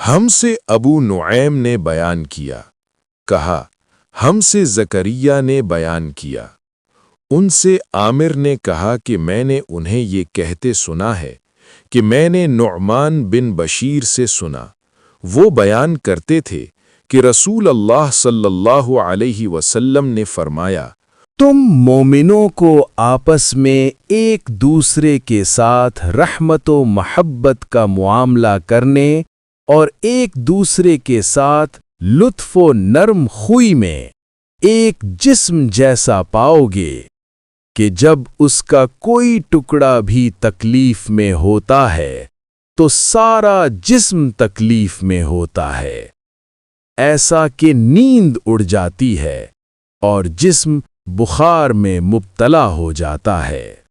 हमसे अबू नुऐम ने बयान किया, कहा हमसे ज़करिया ने बयान किया। उनसे आमिर ने कहा कि मैंने उन्हें ये कहते सुना है कि मैंने नुअमान बिन बशीर से सुना। वो बयान करते थे कि रसूल अल्लाह सल्लल्लाहु अलैहि वसल्लम ने फरमाया, तुम मोमिनों को आपस में एक दूसरे के साथ रहमत व महब्बत का मुआमला करने और एक दूसरे के साथ लुत्फ़ व नरम खुई में एक जिस्म जैसा पाओगे कि जब उसका कोई टुकड़ा भी तकलीफ में होता है तो सारा जिस्म तकलीफ में होता है, ऐसा कि नींद उड़ जाती है और जिस्म बुखार में मुब्तला हो जाता है।